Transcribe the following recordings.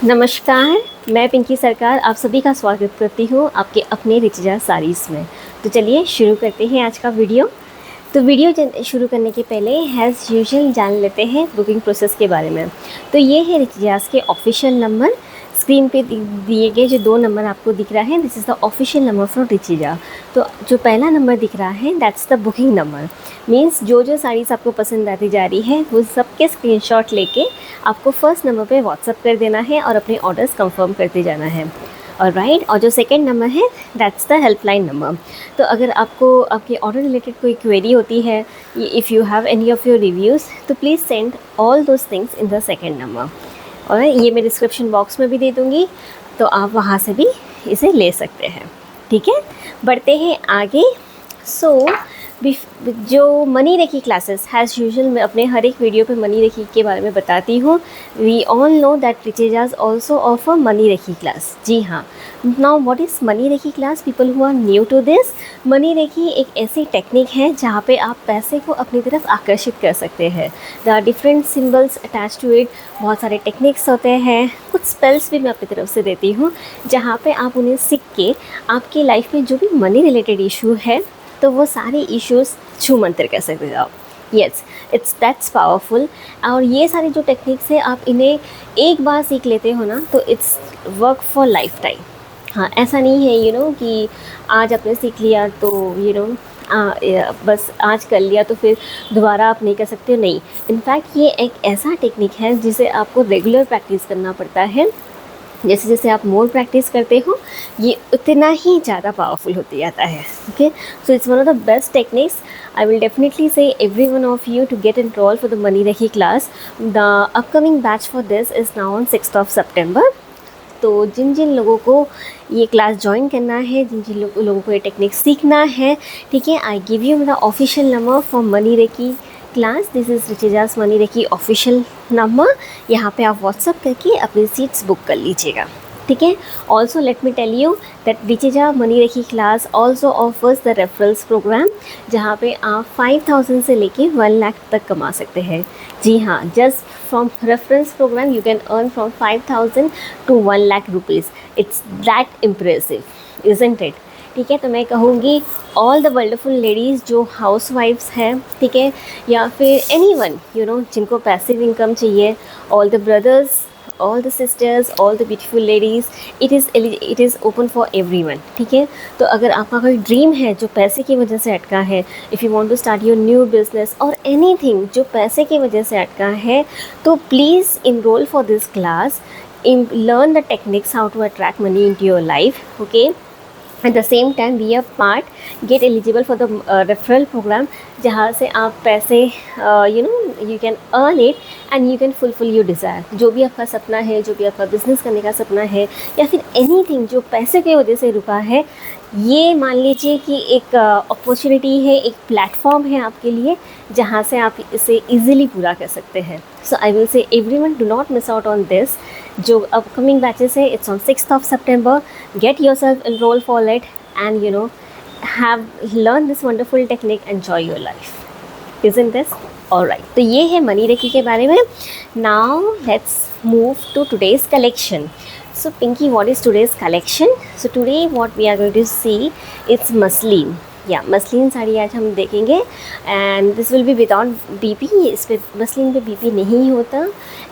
नमस्कार, मैं पिंकी सरकार आप सभी का स्वागत करती हूँ आपके अपने रिचजा साड़ीज़ में। तो चलिए शुरू करते हैं आज का वीडियो। तो वीडियो शुरू करने के पहले एज़ यूजुअल जान लेते हैं बुकिंग प्रोसेस के बारे में। तो ये है रिचजास के ऑफिशियल नंबर। स्क्रीन पे दिए गए जो 2 नंबर आपको दिख रहा है, this is the official number for रिचजा। तो जो पहला नंबर दिख रहा है that's the booking number. Means जो साड़ीज़ आपको पसंद आती जा रही है वो सबके स्क्रीनशॉट लेके आपको फर्स्ट नंबर पे व्हाट्सअप कर देना है और अपने ऑर्डर्स कंफर्म करते जाना है। और जो सेकंड नंबर है दैट्स द हेल्पलाइन नंबर। तो अगर आपको आपके ऑर्डर रिलेटेड कोई क्वेरी होती है, if you have any of your reviews, तो please send all those things in the second number. और ये मैं डिस्क्रिप्शन बॉक्स में भी दे दूँगी, तो आप वहाँ से भी इसे ले सकते हैं। ठीक है, बढ़ते हैं आगे। जो money reiki classes as usual मैं अपने हर एक वीडियो पे मनी रेकी के बारे में बताती हूँ। We all know that Richeza's also offer money reiki class. जी हाँ, now what is money reiki class? People who are new to this, money reiki एक ऐसी टेक्निक है जहाँ पे आप पैसे को अपनी तरफ आकर्षित कर सकते हैं। There are different symbols attached to it, बहुत सारे टेक्निक्स होते हैं, कुछ स्पेल्स भी मैं अपनी तरफ से देती हूँ जहाँ पे आप उन्हें सीख के आपकी लाइफ में जो भी मनी रिलेटेड इशू है तो वो सारे इश्यूज़ छू मंतर कर सकते हो। Yes, it's that's powerful. और ये सारी जो टेक्निक्स है आप इन्हें एक बार सीख लेते हो ना तो it's work for life time. हाँ, ऐसा नहीं है कि आज आपने सीख लिया तो बस आज कर लिया तो फिर दोबारा आप नहीं कर सकते हो, नहीं। इनफैक्ट ये एक ऐसा टेक्निक है जिसे आपको रेगुलर प्रैक्टिस करना पड़ता है। जैसे जैसे आप मोर प्रैक्टिस करते हो ये उतना ही ज़्यादा पावरफुल होते जाता है। Okay, so it's one of the best techniques. I will definitely say every one of you to get enrol for the money reiki class. The upcoming batch for this is now on 6th of September। तो जिन जिन लोगों को ये class join करना है, जिन जिन लोगों को ये technique सीखना है, ठीक है, I give you the official number for money reiki class. This is Richeza's money reiki official number. यहाँ पे आप व्हाट्सअप करके अपनी सीट्स बुक कर लीजिएगा। ठीक है, also let me tell you that Richeza money reiki class also offers the referrals program, जहाँ पे आप 5000 से लेके 1 लाख तक कमा सकते हैं। जी हाँ, just from reference program you can earn from 5000 to 1 lakh rupees। It's that impressive, isn't it? ठीक है, तो मैं कहूँगी ऑल द वंडरफुल लेडीज़ जो हाउस वाइफ्स हैं, ठीक है, या फिर एनीवन जिनको पैसिव इनकम चाहिए, all the brothers, all the sisters, all the beautiful ladies, it is open for everyone. ठीक है, तो अगर आपका कोई ड्रीम है जो पैसे की वजह से अटका है, if you want to start your new business और एनीथिंग जो पैसे की वजह से अटका है, तो please enroll for this class, learn the techniques how to attract money into your life. Okay, at the same time be a part, get eligible for the referral program, जहाँ से आप पैसे you can earn it and you can fulfill your desire। जो भी आपका सपना है, जो भी आपका बिजनेस करने का सपना है, या फिर एनीथिंग जो पैसे की वजह से रुका है, ये मान लीजिए कि एक अपॉर्चुनिटी है, एक प्लेटफॉर्म है आपके लिए जहाँ से आप इसे इजीली पूरा कर सकते हैं। So I will say everyone do not miss out on this. जो अपकमिंग बैचेस है it's on 6th of September। Get yourself enrol for it and have learned this wonderful technique, enjoy your life, isn't this alright? तो ये है money recce के बारे में। Now let's move to today's collection. So Pinky, what is today's collection? So today what we are going to see, it's muslin। या muslin sari आज हम देखेंगे and this will be without BP. इस पर muslin पे बीपी नहीं होता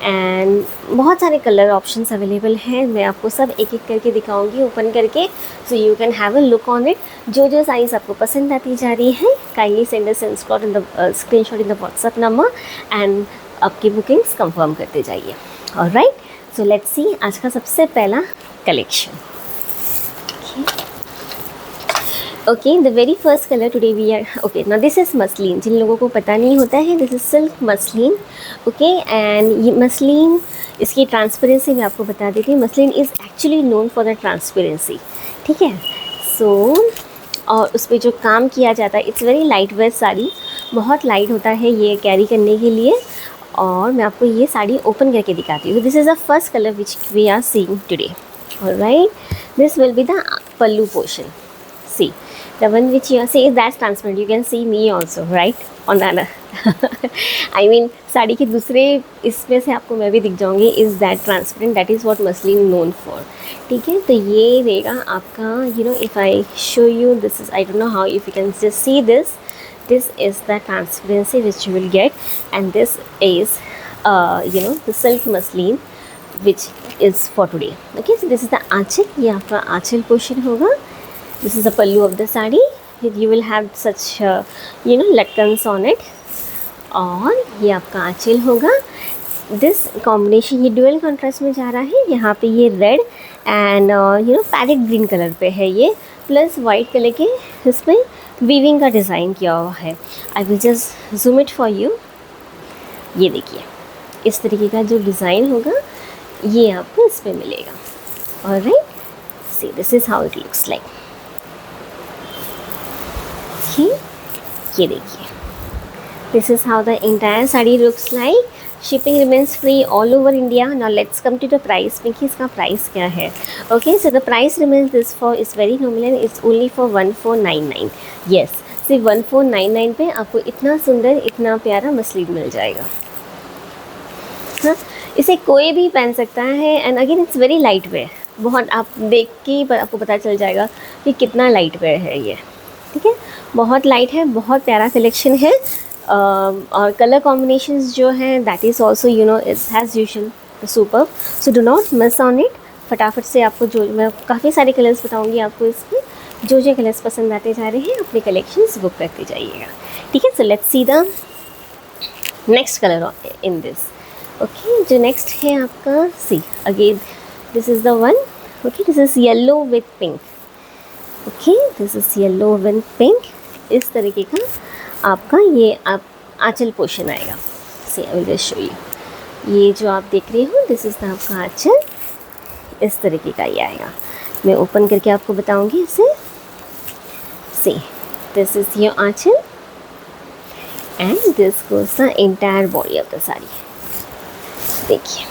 and बहुत सारे कलर ऑप्शंस अवेलेबल हैं। मैं आपको सब एक एक करके दिखाऊंगी ओपन करके, so you can have a look on it. जो साइज़ आपको पसंद आती जा रही है, kindly send us screenshot in the WhatsApp number and आपकी बुकिंग्स कंफर्म करते जाइए। ऑलराइट, सो लेट्स सी आज का सबसे पहला collection. Okay, the very first colour today we are, okay, now this is muslin. जिन लोगों को पता नहीं होता है, this is silk muslin. Okay, and ये मसलिन, इसकी ट्रांसपेरेंसी मैं आपको बता देती हूँ। Muslin is actually known for the transparency. ठीक है, सो और उस पर जो काम किया जाता है, it's very light weight sari, बहुत लाइट होता है ये कैरी करने के लिए। और मैं आपको ये साड़ी ओपन करके दिखाती हूँ। This is the first colour which we are seeing today. Alright, this will be the pallu portion. See, The one which you see that's transparent. You can see me also, right? On the other. I mean sari के दूसरे इसमें से आपको मैं भी दिख जाऊंगी. Is that transparent? That is what muslin known for. ठीक है, तो ये रहेगा आपका, you know, if I show you, this is, I don't know how if you can just see this. This is the transparency which you will get, and this is, you know, the silk muslin which is for today. Okay, so this is the आंचल. ये आपका आंचल portion होगा. This is the pallu of the sari. You will have such you know, latkans on it. और ये आपका आंचल होगा. This combination ये dual contrast में जा रहा है. यहाँ पे ये red and you know parrot green colour पे है ये, प्लस वाइट कलर के इसमें वीविंग का डिज़ाइन किया हुआ है. आई will just zoom it for you. ये देखिए इस तरीके का जो डिज़ाइन होगा ये आपको इस पर मिलेगा. Alright, see this is how it looks like. ये देखिए, this is how the entire sari looks like. Shipping remains free all over India. Now let's come to the price. देखिए इसका प्राइस क्या है. Okay, so the price remains this for is very nominal. It's only for 1499. Yes, सिर्फ 1499 पे आपको इतना सुंदर, इतना प्यारा मसलिन मिल जाएगा. हाँ, इसे कोई भी पहन सकता है. And again it's very light wear. बहुत आप देख के आपको पता चल जाएगा कि कितना लाइट वेयर है ये. ठीक है, बहुत लाइट है, बहुत प्यारा कलेक्शन है. और कलर कॉम्बिनेशंस जो हैं that is also, you know, it's has usual super. So do not miss on it. फटाफट से आपको जो मैं काफ़ी सारे कलर्स बताऊंगी आपको, इसमें जो जो कलर्स पसंद आते जा रहे हैं अपने कलेक्शंस बुक करते जाइएगा. ठीक है, so let's see the next colour in this. Okay, जो नेक्स्ट है आपका, see again this is the one. Okay, this is yellow with pink. Okay, this is yellow with pink. इस तरीके का आपका ये आप आंचल पोर्शन आएगा. See I will just show you. ये जो आप देख रहे हो दिस इज़ द आपका आंचल. इस तरीके का ये आएगा. मैं ओपन करके आपको बताऊंगी इसे. See this is your anchal and this goes the entire body of the sari. देखिए,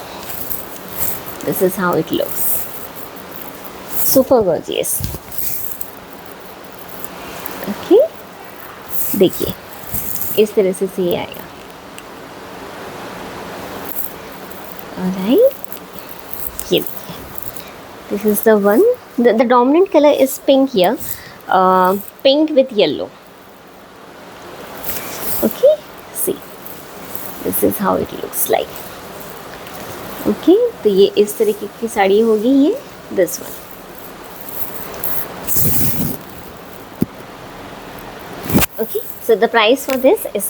this is how it looks. Super gorgeous. Okay, देखिए इस तरह से ये आएगा. ऑलराइट, ये देखिए, this is the one. The dominant colour is pink here. Pink with yellow. Okay, see this is how it looks like. Okay, तो ये इस तरीके की साड़ी होगी ये, this one. Okay, so the price for this is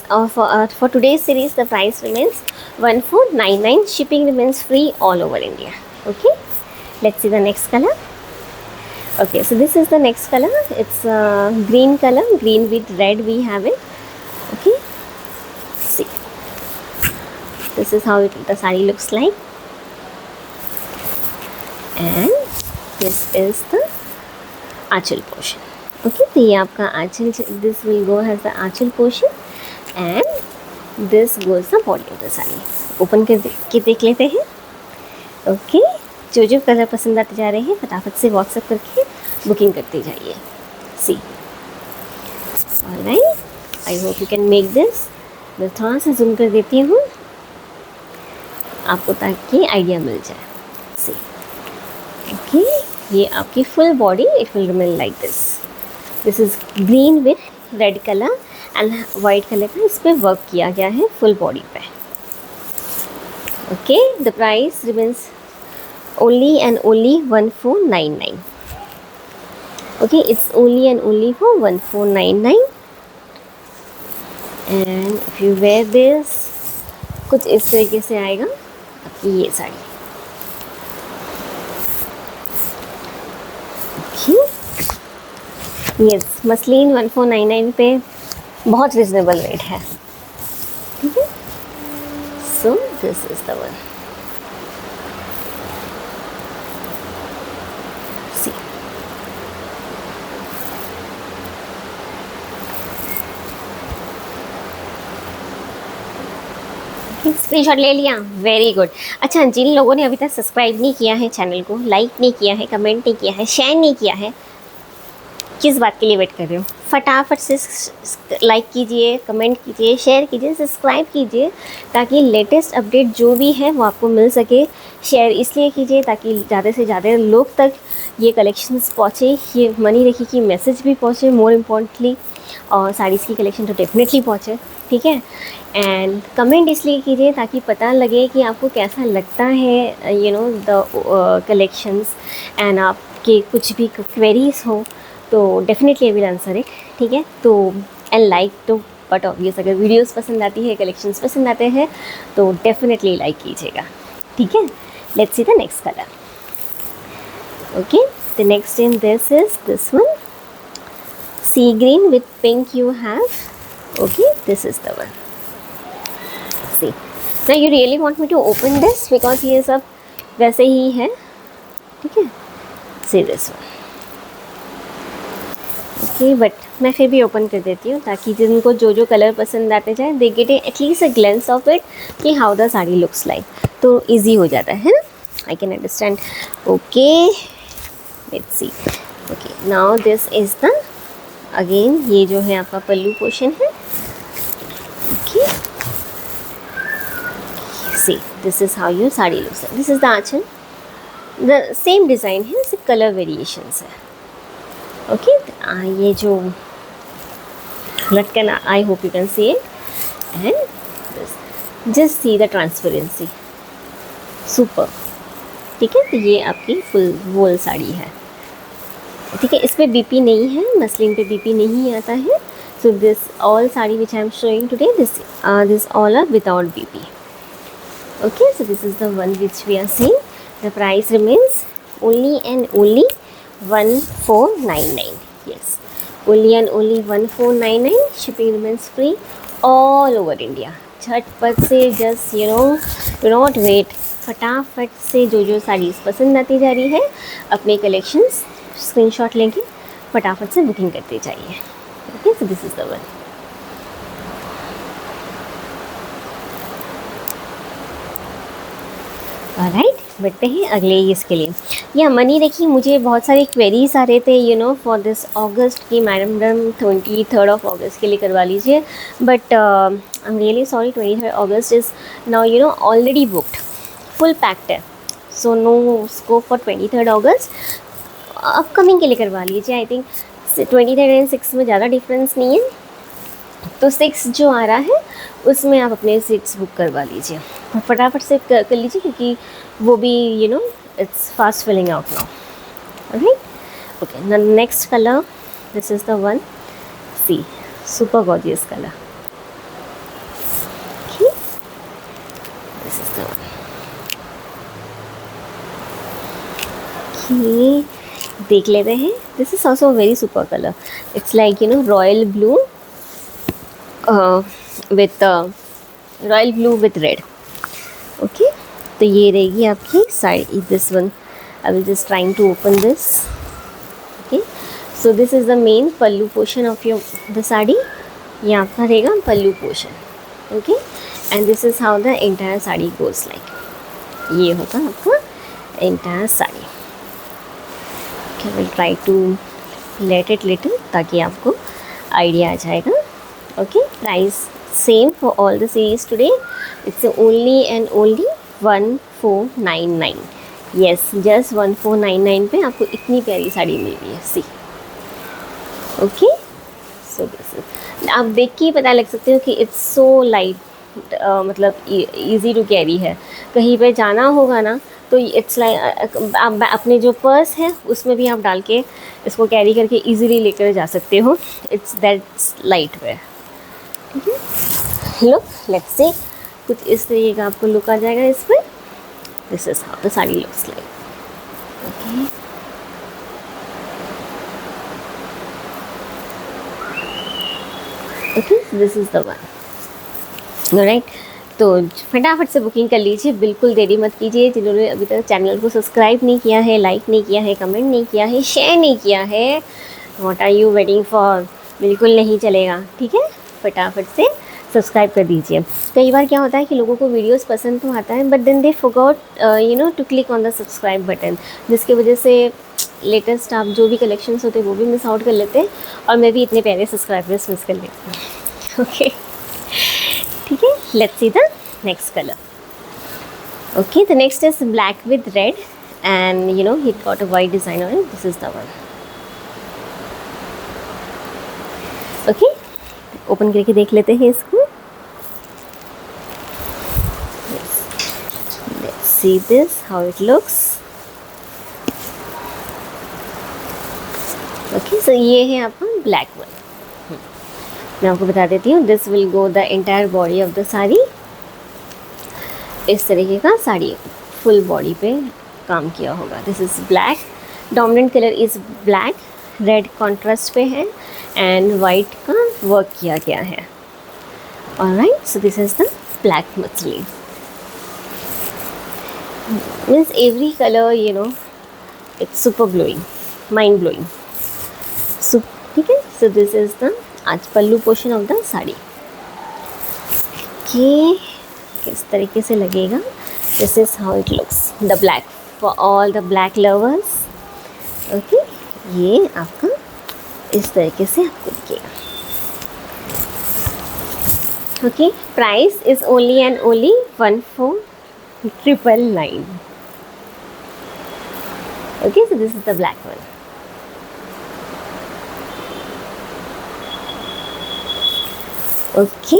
for today's series the price remains 1499. Shipping remains free all over India. Okay, let's see the next color. Okay, so this is the next color. It's green color, green with red we have it. Okay, see, this is how the saree looks like, and this is the Aanchal portion. Okay, तो ये आपका anchal, this will go as the anchal portion and this goes the body of the sari. Open के देख लेते हैं. Okay, जो जो colour पसंद आते जा रहे हैं फटाफट से व्हाट्सएप करके बुकिंग करते जाइए. See, alright, I hope you can make this. मैं थोड़ा सा जूम कर देती हूँ आपको ताकि आइडिया मिल जाए. सी, ओके, ये आपकी full body it will remain like this. This is green with red colour and white colour का इस पर वर्क किया गया है फुल बॉडी पे. Okay, the price remains only and only 1499. Okay, it's only and only for 1499. And if you wear this, कुछ इस तरीके से आएगा आपकी ये साड़ी. यस, मसलिन 1499 पे बहुत रिजनेबल रेट है. ठीक है, so this is the one. See, screenshot ले लिया, वेरी गुड. अच्छा, जिन लोगों ने अभी तक सब्सक्राइब नहीं किया है चैनल को, लाइक नहीं किया है, कमेंट नहीं किया है, शेयर नहीं किया है, किस बात के लिए वेट कर रहे हो? फटाफट से लाइक कीजिए, कमेंट कीजिए, शेयर कीजिए, सब्सक्राइब कीजिए, ताकि लेटेस्ट अपडेट जो भी है वो आपको मिल सके। शेयर इसलिए कीजिए ताकि ज़्यादा से ज़्यादा लोग तक ये कलेक्शंस पहुँचे, ये मनी रेखी की मैसेज भी पहुँचे मोर इम्पोर्टेंटली, और साड़ीज़ की कलेक्शन तो डेफिनेटली पहुँचे, ठीक है। एंड कमेंट इसलिए कीजिए ताकि पता लगे कि आपको कैसा लगता है you know the collections, and आपके कुछ भी क्वेरीज हो तो definitely I will answer it, ठीक है। तो एंड लाइक तो बट ऑब्वियस, अगर वीडियोस पसंद आती है, कलेक्शंस पसंद आते हैं तो डेफिनेटली लाइक कीजिएगा, ठीक है। Let's see the next colour. Okay, the next in this is this one, sea green with pink you have. Okay, this is the one. See, now you really want me to open this because ये सब वैसे ही है, ठीक है। See this one. Okay, but मैं फिर भी open कर देती हूँ ताकि जिनको जो जो कलर पसंद आते जाए they get at least a glance of it कि how the sari looks like, तो ईजी हो जाता है ना, I can understand. Okay, let's see. Okay, now this is the again, ये जो है आपका पल्लू पोर्शन है। Okay, see this is how your sari looks like, this is the anchal, the same design है, सिर्फ कलर वेरिएशंस है। ओके, ये जो लटकन, I hope you can see it, and just see the transparency, super, ठीक है। तो ये आपकी फुल वोल साड़ी है, ठीक है। इस पर बीपी नहीं है, मसलिन पे बीपी नहीं आता है। So this all sari which I am showing today, this all are without BP. Okay, so this is the one which we are seeing. The price remains only and only 1499। Yes, only and only 1499। Shipping remains free all over India. झटपट से just you not wait, फटाफट से जो जो साड़ीज़ पसंद आती जा रही है अपने कलेक्शंस स्क्रीनशॉट लेंगे, फटाफट से बुकिंग करते जाइए। Okay, so this is the one. Alright, बढ़ते हैं अगले इसके लिए। या मनी देखिए, मुझे बहुत सारे क्वेरीज आ रहे थे यू नो फॉर दिस अगस्त की, मैडम 23 ऑगस्ट के लिए करवा लीजिए, but I am really sorry, 23 अगस्त is now you know already booked, full packed है, सो नो स्कोप फॉर 23 अगस्त। अपकमिंग के लिए करवा लीजिए। आई थिंक 23 एंड 6 में ज़्यादा डिफरेंस नहीं है, तो 6 जो आ रहा है उसमें आप अपने सीट्स बुक करवा लीजिए और फटाफट से कर लीजिए, क्योंकि वो भी you know it's fast filling out now. Right, okay, next colour, this is the one, see super gorgeous colour. Okay, this is the one. Okay, देख लेते हैं। This is also very super colour, it's like you know royal blue with royal blue with red. Okay, तो ये रहेगी आपकी sari, this one. I will just trying to open this. Okay, so this is the main pallu portion of your the sari, ये आपका रहेगा pallu portion. Okay, and this is how the entire sari goes like, ये होगा आपका entire sari. Will try to let it little ताकि आपको idea आ जाएगा। Okay, price same for all the series today, it's only and only 1499। Yes, just 1499 पे आपको इतनी प्यारी साड़ी मिल रही है। See, okay, so this is, आप देख के ही पता लग सकते हो कि इट्स सो लाइट, मतलब ईजी टू कैरी है। कहीं पे जाना होगा ना तो इट्स लाइक आप अपने जो पर्स है उसमें भी आप डाल के इसको कैरी करके इजीली लेकर जा सकते हो। It's that's light wear. Look, let's say कुछ इस तरीके का आपको लुक आ जाएगा इस पर। This is how the sari looks like. Okay, okay, this is the one. Alright, तो फटाफट से बुकिंग कर लीजिए, बिल्कुल देरी मत कीजिए। जिन्होंने अभी तक चैनल को सब्सक्राइब नहीं किया है, लाइक नहीं किया है, कमेंट नहीं किया है, शेयर नहीं किया है, what are you waiting for? बिल्कुल नहीं चलेगा, ठीक है। फटाफट से सब्सक्राइब कर दीजिए। कई बार क्या होता है कि लोगों को वीडियोस पसंद तो आता है, but then they forgot you know to click on the subscribe button, जिसकी वजह से लेटेस्ट आप जो भी कलेक्शंस होते हैं वो भी मिस आउट कर लेते हैं, और मैं भी इतने प्यारे सब्सक्राइबर्स मिस कर लेती हूँ। ओके, ठीक है, let's see the next colour. Okay, the next is black with red and you know he got a white design on it. This is the one. Okay, open करके देख लेते हैं इसको। Let's see this how it looks. Okay, so ये है आपका black one. मैं आपको बता देती हूँ, this will go the entire body of the sari. इस तरीके का साड़ी फुल बॉडी पे काम किया होगा। This is black, dominant colour is black, red contrast पे है एंड वाइट का वर्क किया गया है। Alright, so this is the black मछली। Means every colour you know it's super glowing, mind blowing. So ठीक है, सो दिस इज़ द आज pallu portion of the sari. कि किस तरीके से लगेगा, this is how it looks, the black for all the black lovers. Okay, ये आपका इस तरीके से आपको दिखेगा। Okay, price is only and only 14,999। Okay, so this is the black one. Okay,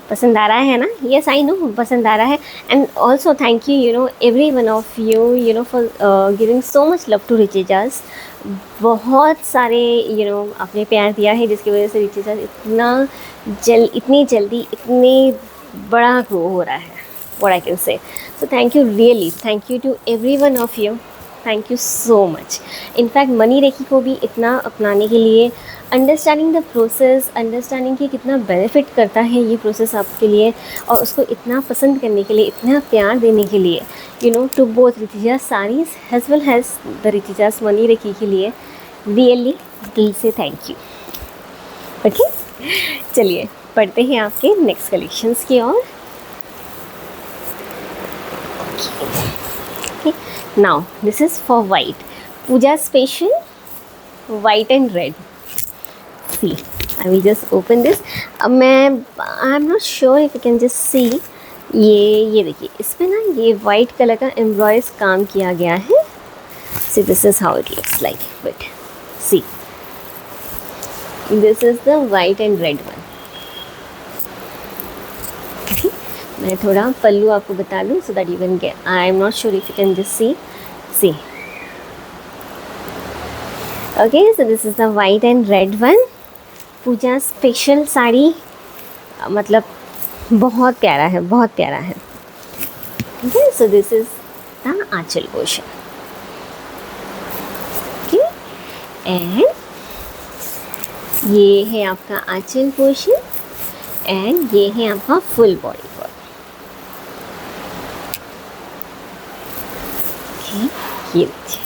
पसंद आ रहा है ना? यस आई नो पसंद आ रहा है। And also thank you you know every one of you know for giving so much love to Richeza's. बहुत सारे यू नो आपने प्यार दिया है जिसकी वजह से रिचेजास इतनी जल्दी इतने बड़ा ग्रो हो रहा है, what I can say. So thank you, really thank you to every one of you, thank you so much. In fact money reiki को भी इतना अपनाने के लिए, अंडरस्टैंडिंग द प्रोसेस, अंडरस्टैंडिंग कि कितना बेनिफिट करता है ये प्रोसेस आपके लिए, और उसको इतना पसंद करने के लिए, इतना प्यार देने के लिए, you know to both Ritija saris as well as the Ritija's money reiki के लिए रियली दिल से थैंक यू। ओके, चलिए पढ़ते हैं आपके नेक्स्ट कलेक्शंस की ओर। Now this is for white, Puja special white and red. See, I will just open this. I'm not sure if you can just see. ये देखिए, इस पे ना ये वाइट कलर का एम्ब्रॉयडर्स काम किया गया है। See, this is how it looks like. But see, this is the white and red one. मैं थोड़ा पल्लू आपको बता दूँ so that you can get. I am not sure if you can just see. Okay, so this is the white and red one. Puja special sari, मतलब बहुत प्यारा है, बहुत प्यारा है। Okay, so this is the Aanchal portion. Okay, and ये है आपका आंचल पोर्शन एंड ये है आपका फुल बॉडी वर्क। ये देखिए,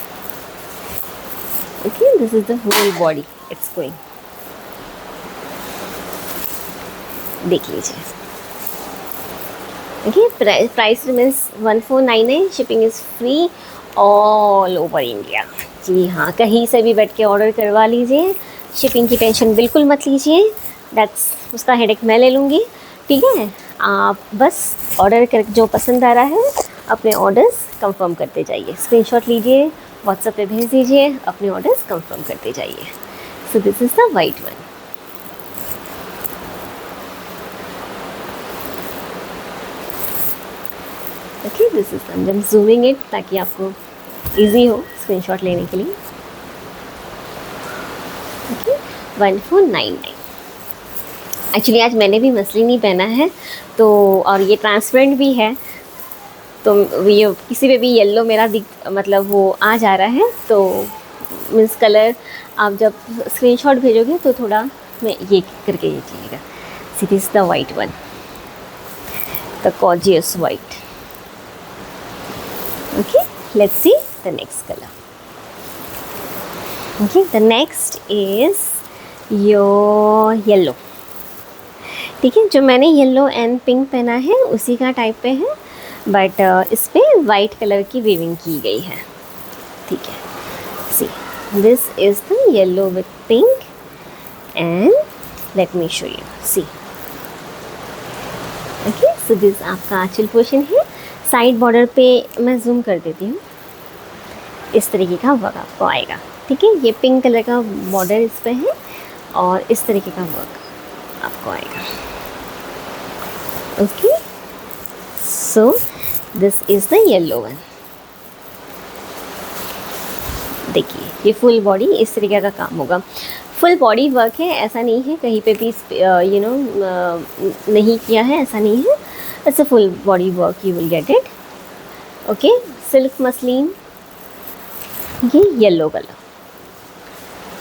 okay, this is the whole body it's going. देख लीजिए। Okay, price remains 1499, shipping is free all over India. जी हाँ, कहीं से भी बैठ के ऑर्डर करवा लीजिए, शिपिंग की टेंशन बिल्कुल मत लीजिए, दैट्स उसका हेडेक मैं ले लूँगी। ठीक है, आप बस ऑर्डर कर, जो पसंद आ रहा है अपने ऑर्डर्स कंफर्म करते जाइए, स्क्रीनशॉट लीजिए, व्हाट्सएप पे भेज दीजिए, अपने ऑर्डर्स कंफर्म करते जाइए। सो this is the white one. Okay, this is I am zooming it ताकि आपको इजी हो स्क्रीनशॉट लेने के लिए। ओके, 1499। एक्चुअली आज मैंने भी मसलिन ही पहना है, तो और ये ट्रांसपेरेंट भी है, तो ये किसी पे भी येलो मेरा मतलब वो आ जा रहा है, तो मीन्स कलर आप जब स्क्रीनशॉट भेजोगे तो थोड़ा मैं ये करके लीजिएगा। See, this the white one, the gorgeous white. Okay, let's see the next colour. Okay, the next is your yellow. ठीक है, जो मैंने येलो एंड पिंक पहना है उसी का टाइप पे है, बट इस पर वाइट कलर की वीविंग की गई है। ठीक है, See, this is the yellow with pink, and let me show you. See, okay, so this आपका आंचल पोर्शन है. साइड बॉर्डर पे मैं जूम कर देती हूँ. इस तरीके का वर्क आपको आएगा. ठीक है, ये पिंक कलर का बॉर्डर इस पे है और इस तरीके का वर्क आपको आएगा. Okay, so this is the yellow one. देखिए, ये फुल बॉडी इस तरीके का काम होगा. फुल बॉडी वर्क है, ऐसा नहीं है कहीं पे भी नहीं किया है, ऐसा नहीं है. It's a full body work, you will get it. Okay, silk muslin, ये yellow colour,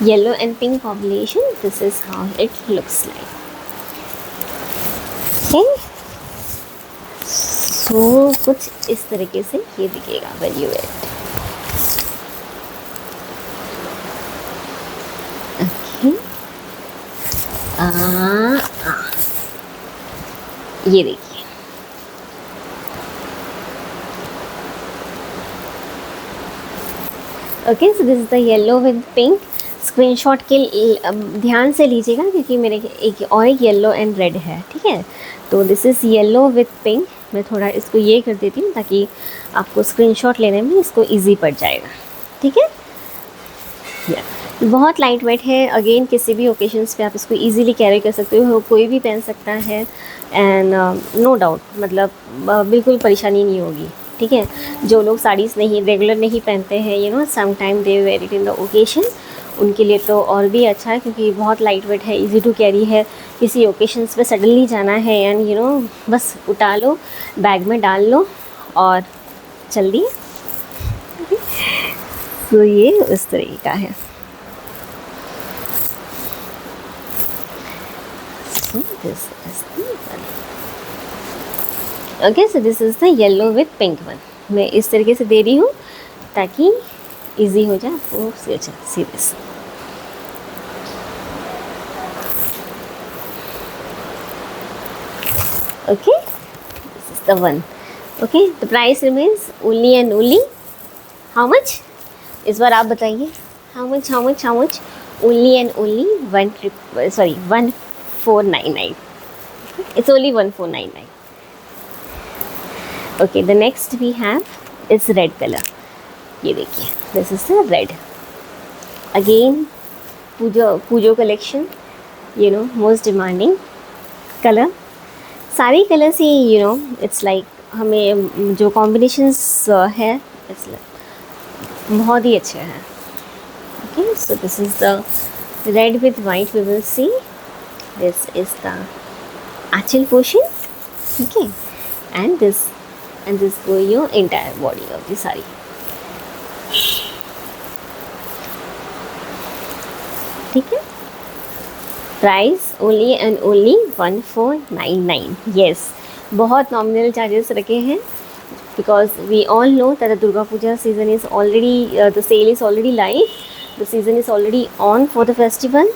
yellow and pink combination. This is how it looks like. Okay, so कुछ इस तरीके से ये दिखेगा व्हेन यू वेयर इट. ये देखिए, okay, so this is the yellow with pink. Screenshot के ध्यान से लीजिएगा क्योंकि मेरे एक येलो एंड रेड है. ठीक है, तो this is yellow with pink. मैं थोड़ा इसको ये कर देती हूँ ताकि आपको स्क्रीनशॉट लेने में इसको इजी पड़ जाएगा. ठीक है, बहुत लाइट वेट है. अगेन किसी भी ओकेजन्स पे आप इसको इजीली कैरी कर सकते हो, कोई भी पहन सकता है. एंड नो डाउट, मतलब बिल्कुल परेशानी नहीं होगी. ठीक है, जो लोग साड़ीज़ नहीं रेगुलर नहीं पहनते हैं, some time they wear it in the occasion, उनके लिए तो और भी अच्छा है क्योंकि बहुत लाइट वेट है, इजी टू कैरी है. किसी ओकेजन्स पे सडनली जाना है एंड बस उठा लो, बैग में डाल लो और चल दिए. तो ये इस तरीके का है. This is the one. Okay, so this is the yellow with pink one. मैं इस तरीके से दे रही हूँ ताकि इजी हो जाए आपको. अच्छा, see this. Okay, this is the one. Okay, the price remains only and only how much? इस बार आप बताइए. How much? Only and only 1499. It's only 1499. Okay, the next we have is red color. ये देखिए, this is the red. Again, Pujo collection, most demanding color. सारी colours ही it's like हमें जो combinations है, it's like बहुत ही अच्छे हैं. Okay, so this is the red with white. We will see. This is the achal portion. Okay, and this go your entire body of the saree. ठीक है, price only and only 1499. Yes, बहुत nominal charges रखे हैं because we all know that the Durga Puja season is already, the sale is already live, the season is already on for the festival.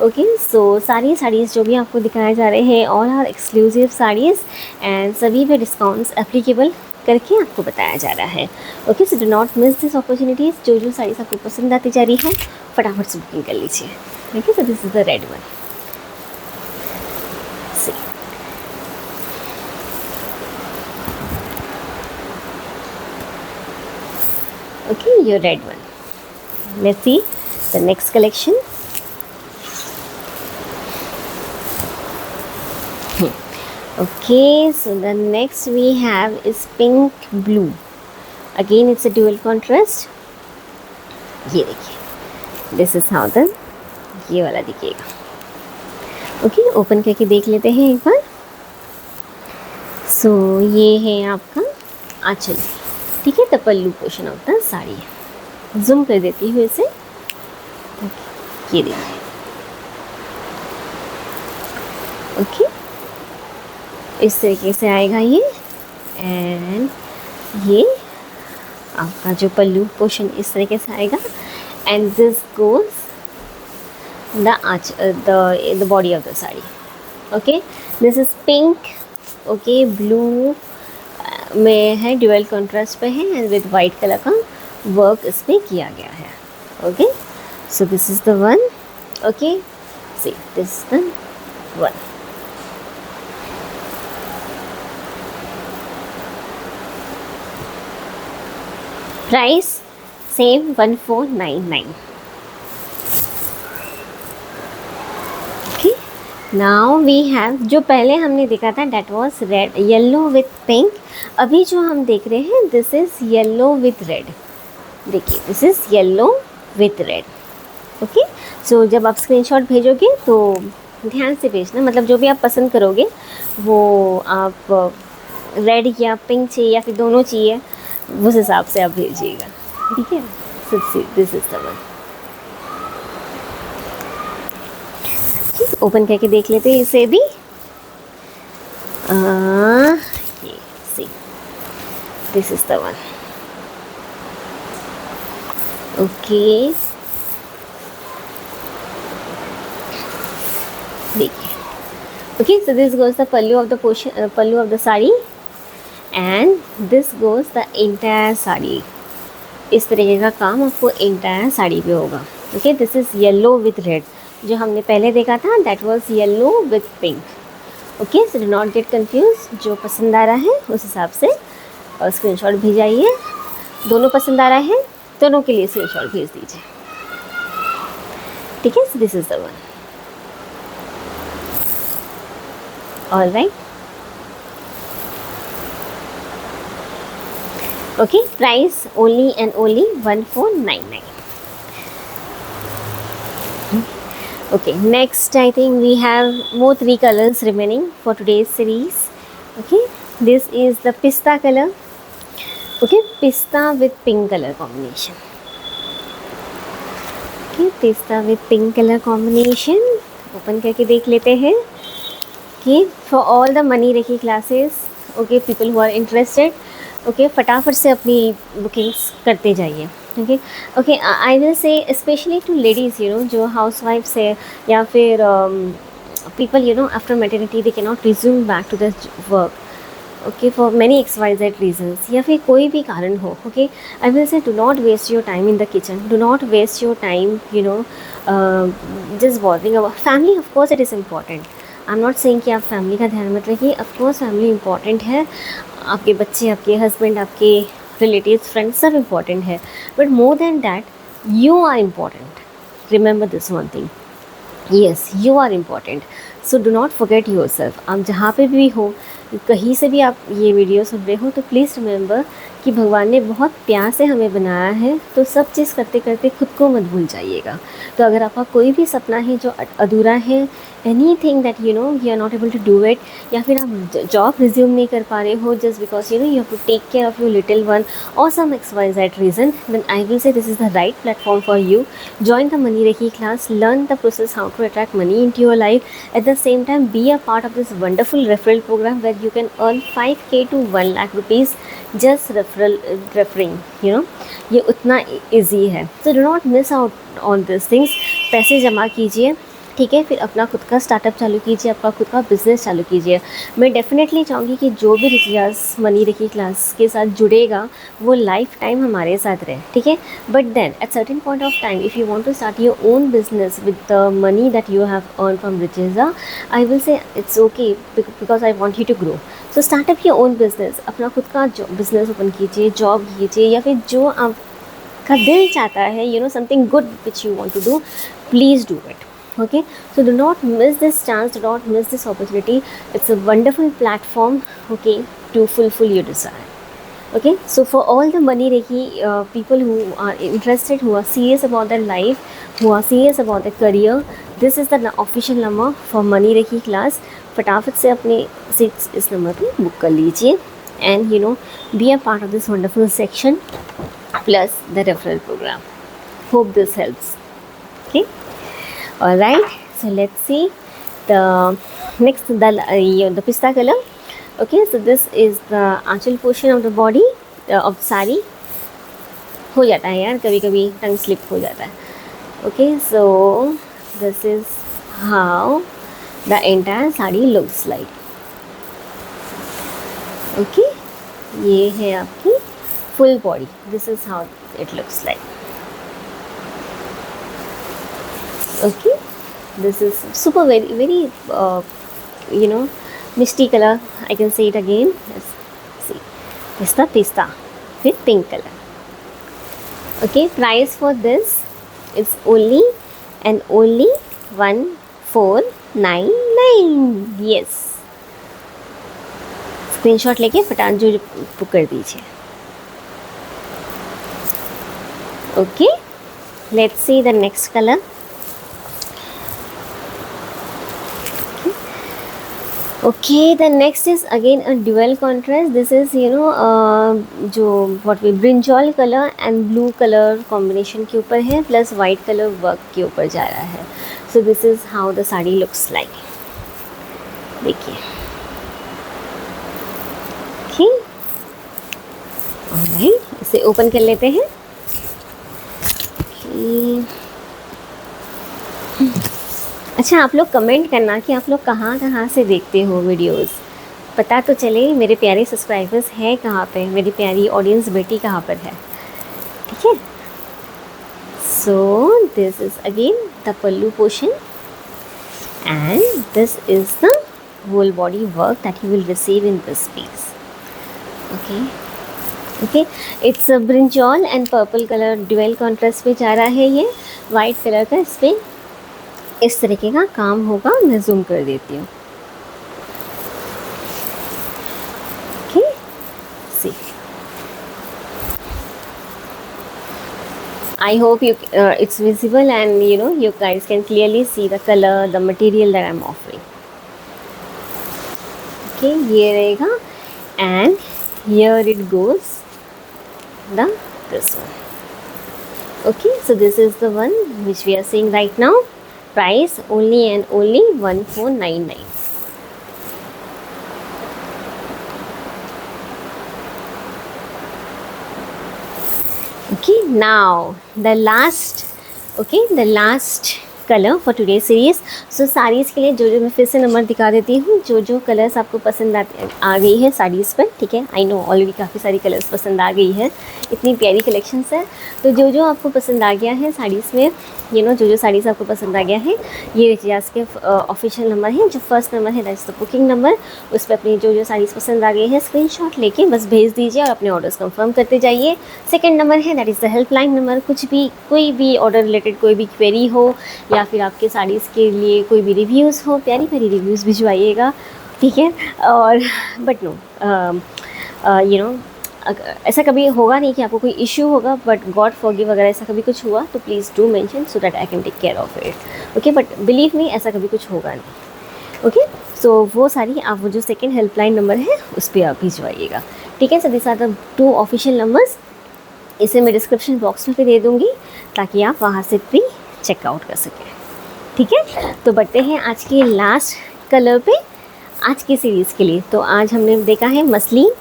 Okay, so सारी साड़ीज़ जो भी आपको दिखाए जा रहे हैं all are exclusive saris and सभी पे डिस्काउंट्स एप्लीकेबल करके आपको बताया जा रहा है. Okay, so do not miss this opportunities. जो साड़ीज़ आपको पसंद आती जा रही है फटाफट से बुकिंग कर लीजिए. Okay, so this is the red one. Okay, your red one. Let's see the next collection. Okay, so the next we have is pink blue. Again, it's a dual contrast. ये देखिए, this is how the ये वाला दिखेगा. Okay, open करके देख लेते हैं एक बार. So ये है आपका आंचल. ठीक है, the pallu portion of the sari. Zoom कर देती हूँ इसे. ये देखिए. ओके, इस तरीके से आएगा ये. एंड ये आपका जो पल्लू पोर्शन इस तरीके से आएगा. And this goes the body of the sari. Okay, this is pink. Okay, blue में है, ड्यूअल कॉन्ट्रास्ट पे है एंड विद वाइट कलर का वर्क इस पर किया गया है. Okay, so this is the one. Okay, see, this is the one. Price same 1499. Okay, now we have, जो पहले हमने देखा था that was red yellow with pink. अभी जो हम देख रहे हैं this is yellow with red. देखिए this is yellow with red. Okay, so जब आप स्क्रीनशॉट भेजोगे तो ध्यान से भेजना, मतलब जो भी आप पसंद करोगे वो आप रेड या पिंक चाहिए या फिर दोनों चाहिए, उस हिसाब से आप भेजिएगा, ठीक है। So this is the one. Open करके देख लेते हैं इसे भी। ये see, this is the one. Okay, देखिए। Okay, so this goes the pallu of the portion, pallu of the sari, and this goes the entire sari. इस तरीके का काम आपको एंटायर साड़ी पे होगा। Okay, this is yellow with red. जो हमने पहले देखा था that was yellow with pink. Okay, so do not get confuse. जो पसंद आ रहा है उस हिसाब से स्क्रीनशॉट भेजाइए। दोनों पसंद आ रहा है, दोनों के लिए स्क्रीनशॉट भेज दीजिए, ठीक है। So this is the one. All right. Okay, price only and only 1499. Okay, next I think we have more 3 colors remaining for today's series. Okay, this is the pista color. Okay, pista with pink color combination. Okay, pista with pink color combination. Open करके देख लेते हैं। Okay, for all the money reiki classes, okay, people who are interested, okay, फटाफट से अपनी bookings करते जाइए। okay, okay, I will say especially to ladies, you know, जो housewives है या फिर people, you know, after maternity they cannot resume back to the work, okay, for many XYZ reasons, या फिर कोई भी कारण हो। okay, I will say do not waste your time in the kitchen, do not waste your time, you know, just bothering about family. Of course it is important, I am not saying कि आप family का ध्यान मत रखिए। Of course family important है, आपके बच्चे, आपके हस्बैंड, आपके रिलेटिव्स, फ्रेंड्स सब इम्पॉर्टेंट है, but more than that you are important. Remember this one thing, yes, you are important, so do not forget yourself. आप जहाँ पे भी हो, कहीं से भी आप ये वीडियो सुन रहे हो, तो प्लीज़ रिमेंबर कि भगवान ने बहुत प्यार से हमें बनाया है, तो सब चीज़ करते करते खुद को मत भूल जाइएगा। तो अगर आपका कोई भी सपना है जो अधूरा है, anything that you know you are not able to do it, या फिर आप जॉब रिज्यूम नहीं कर पा रहे हो just because you know you have to take care of your little one और some XYZ reason, then I will say this is the right platform for you. Join the money reiki class, learn the process how to attract money into your life, at the same time be a part of this wonderful referral program where you can earn 5K to 1 lakh rupees just referring, you know, ये उतना easy है। तो do not miss out on this things. पैसे जमा कीजिए, ठीक है, फिर अपना खुद का स्टार्टअप चालू कीजिए, आपका खुद का बिजनेस चालू कीजिए। मैं डेफिनेटली चाहूँगी कि जो भी रियाज मनी रेकी क्लास के साथ जुड़ेगा वो लाइफ टाइम हमारे साथ रहे, ठीक है। But then at certain point of time if you want to start your own business with the money that you have earn from Richeza, I will say it's okay because I want you to grow. So start up your own business, अपना खुद का business open कीजिए, job कीजिए, या फिर जो आपका दिल चाहता है, you know, something good which you want to do, please do it. Okay, so do not miss this chance, do not miss this opportunity. It's a wonderful platform, okay, to fulfill your desire. Okay, so for all the money reiki people who are interested, who are serious about their life, who are serious about their career, this is the official number for money reiki class. फटाफट से अपने seats इस number पे book कर लीजिए, and you know, be a part of this wonderful section plus the referral program. Hope this helps. Okay. All right, so let's see the next, the pista color. Okay, so this is the Aanchal portion of the body of sari. हो जाता है यार, कभी कभी tongue slip हो जाता है। Okay, so this is how the entire sari looks like. Okay, ये है आपकी full body. This is how it looks like. Okay, this is super very you know misty color. I can say it again. Let's see, pista with pink color. Okay, price for this is only and only 1499. Yes, screenshot लेके फटान जो book कर दीजिए. Okay, let's see the next colour. Okay, the next is again a dual contrast. This is जो what we brinjal color and blue color combination के ऊपर है, plus white color work के ऊपर जा रहा है. So this is how the sari looks like. देखिए. Okay. Alright, इसे ओपन कर लेते हैं. Okay. अच्छा, आप लोग कमेंट करना कि आप लोग कहाँ से देखते हो वीडियोस. पता तो चले मेरे प्यारे सब्सक्राइबर्स हैं कहाँ पे, मेरी प्यारी ऑडियंस बेटी कहाँ पर है. ठीक है. So this is again the pallu portion and this is the whole body work that you will receive in this piece. Okay, it's brinjal and purple colour dual contrast पे जा रहा है. ये वाइट कलर का इस पर इस तरीके का काम होगा. मैं जूम कर देती हूँ. Okay, see, I hope you it's visible and you guys can clearly see the color, the material that I'm offering. Okay, ये रहेगा and here it goes this one. Okay, so this is the one which we are seeing right now. Price only and only 1499. Okay, now the last color for today's series. So saris के लिए जो मैं फिर से number दिखा देती हूँ. जो कलर्स आपको पसंद आ गई है साड़ीज़ पर. ठीक है, आई नो ऑलरेडी काफ़ी सारी कलर्स पसंद आ गई है. इतनी प्यारी कलेक्शंस है. तो जो आपको पसंद आ गया है साड़ीज़ में, जो साड़ीज़ आपको पसंद आ गया है, ये रिचार्ज के ऑफिशियल नंबर है. जो फर्स्ट नंबर है दैट्स द बुकिंग नंबर. उस पर अपनी जो साड़ीज़ पसंद आ गई है स्क्रीनशॉट लेके बस भेज दीजिए और अपने ऑर्डर्स कंफर्म करते जाइए. सेकंड नंबर है that is the helpline number. कोई भी ऑर्डर रिलेटेड कोई भी क्वेरी हो या फिर आपके साड़ीज़ के लिए कोई भी रिव्यूज़ हो, प्यारी रिव्यूज़ भिजवाइएगा. ठीक है. और बट नो ऐसा कभी होगा नहीं कि आपको कोई इश्यू होगा, बट गॉड फॉरगिव अगर ऐसा कभी कुछ हुआ तो please do mention so that I can take care of it. Okay, but believe me ऐसा कभी कुछ होगा नहीं. ओके, सो वो सारी आप वो जो सेकंड हेल्पलाइन नंबर है उस पर आप भिजवाइएगा. ठीक है. So this are the 2 official numbers. इसे मैं डिस्क्रिप्शन बॉक्स में भी दे दूँगी ताकि आप वहाँ से भी चेकआउट कर सकें. ठीक है. तो बढ़ते हैं आज के लास्ट कलर पे आज की सीरीज़ के लिए. तो आज हमने देखा है मसलिन.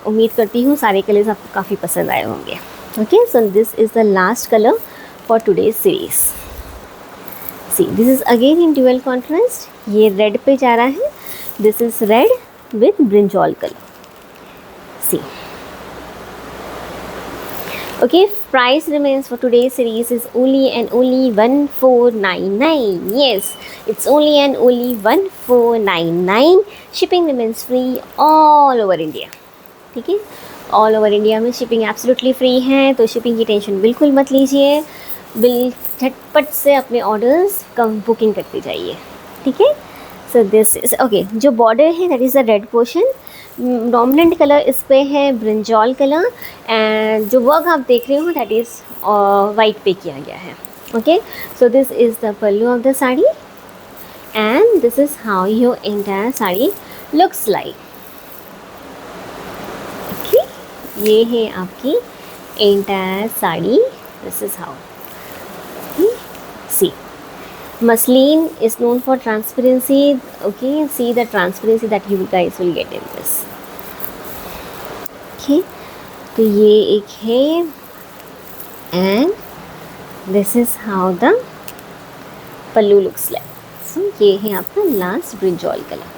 उम्मीद करती हूँ सारे कलर्स आपको काफ़ी पसंद आए होंगे. Okay, so this is the last colour for today's series. See, this is again in dual contrast. ये रेड पे जा रहा है. This is red with brinjal colour. See, okay, price remains for today's series is only and only 1499. Yes, it's only and only 1499. Shipping remains free all over India. ठीक है, all over India में shipping absolutely free है. तो shipping की tension बिल्कुल मत लीजिए. झटपट से अपने ऑर्डर्स कम बुकिंग करते जाइए. ठीक है. So this is okay. जो बॉर्डर है that is the red portion. Dominant colour इस पे है ब्रिंजॉल कलर एंड जो वर्क आप देख रहे हो दैट इज़ वाइट पे किया गया है. Okay, so this is the pallu of the sari and this is how your entire sari looks like. Okay, ये है आपकी entire sari. This is how. See, muslin is known for transparency. Okay, see the transparency that you guys will get in this. Okay, तो ये एक है and this is how the pallu looks like. So ये है आपका last brinjal colour.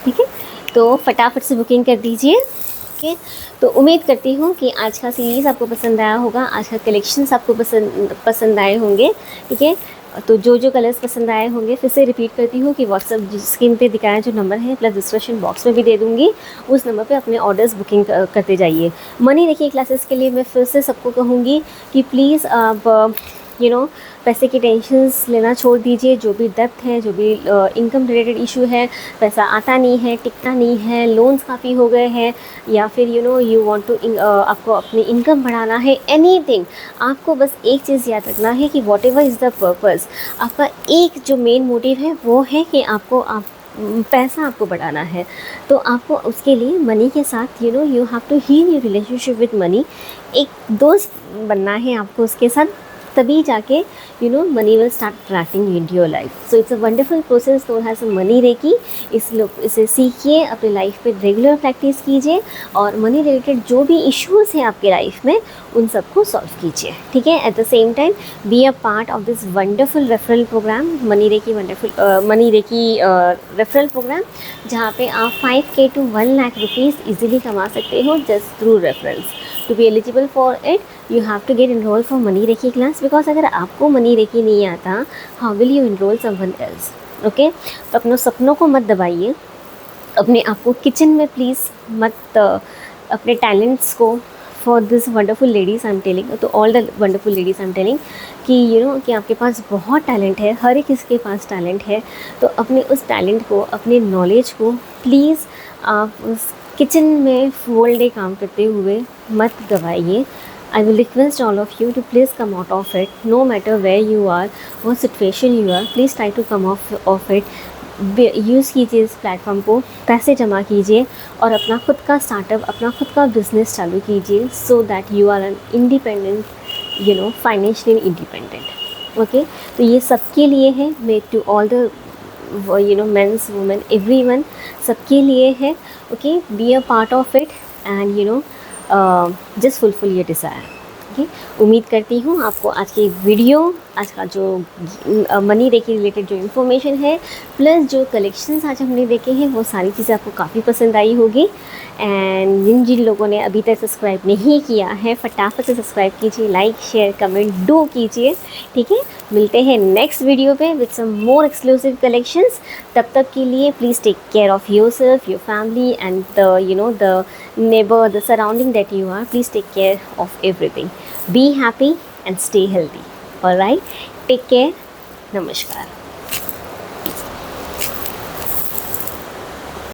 ठीक है, तो फटाफट से बुकिंग कर दीजिए. ओके, तो उम्मीद करती हूँ कि आज का सीरीज़ आपको पसंद आया होगा, आज का कलेक्शंस आपको पसंद आए होंगे। ठीक है, तो जो कलर्स पसंद आए होंगे फिर से रिपीट करती हूँ कि व्हाट्सअप स्क्रीन पे दिखाया जो नंबर है प्लस डिस्क्रिप्शन बॉक्स में भी दे दूँगी, उस नंबर पे अपने ऑर्डर्स बुकिंग करते जाइए। मनी रेकी क्लासेस के लिए मैं फिर से सबको कहूँगी कि प्लीज़ आप पैसे की टेंशन्स लेना छोड़ दीजिए। जो भी डेप्थ है, जो भी इनकम रिलेटेड इशू है, पैसा आता नहीं है, टिकता नहीं है, लोन्स काफ़ी हो गए हैं, या फिर यू वांट टू आपको अपनी इनकम बढ़ाना है, एनीथिंग, आपको बस एक चीज़ याद रखना है कि what ever is the purpose, आपका एक जो मेन मोटिव है वो है कि पैसा आपको बढ़ाना है। तो आपको उसके लिए मनी के साथ you have to heal your relationship with money. एक दोस्त बनना है आपको उसके साथ, तभी जाके money will start attracting in your life. So it's a wonderful process known as money reiki. इसे सीखिए, अपनी लाइफ पे रेगुलर प्रैक्टिस कीजिए और मनी रिलेटेड जो भी इश्यूज़ हैं आपके लाइफ में उन सबको सॉल्व कीजिए। ठीक है, at the same time be a part of this wonderful referral program, money reiki referral program, जहाँ पे आप 5K to 1 lakh rupees easily कमा सकते हो just through referrals. To be eligible for it you have to get enroll for money reiki class, because अगर आपको money reiki नहीं आता, how will you enroll someone else? Okay, तो अपने सपनों को मत दबाइए, अपने आप को किचन में प्लीज़ मत अपने टैलेंट्स को, for this wonderful ladies I am telling, तो all the wonderful ladies I am telling कि कि आपके पास बहुत टैलेंट है, हर एक किसके पास टैलेंट है, तो अपने उस टैलेंट को, अपने नॉलेज को प्लीज़ आप उस किचन में फुल डे काम करते हुए मत गवाइए। I will request all of you to please come out of it, no matter where you are, what situation you are, please try to come off it. Use कीजिए इस platform को, पैसे जमा कीजिए और अपना खुद का स्टार्टअप, अपना खुद का बिजनेस चालू कीजिए, so that you are an independent, financially independent. Okay, तो ये सबके लिए है, made to all the mens, women, everyone, सबके लिए है। Okay, be a part of it and just fulfil your desire. Okay, उम्मीद करती हूँ आपको आज की वीडियो, आज का जो मनी रेकी रिलेटेड जो इन्फॉर्मेशन है प्लस जो कलेक्शंस आज हमने देखे हैं वो सारी चीज़ें आपको काफ़ी पसंद आई होगी। एंड जिन लोगों ने अभी तक सब्सक्राइब नहीं किया है, फटाफट से सब्सक्राइब कीजिए, लाइक शेयर कमेंट डू कीजिए। ठीक है, मिलते हैं नेक्स्ट वीडियो पे with some more exclusive collections. तब तक के लिए please take care of yourself, your family and the neighbour, the surrounding that you are. Please take care of everything. Be happy and stay healthy. All right, take care. Namaskar.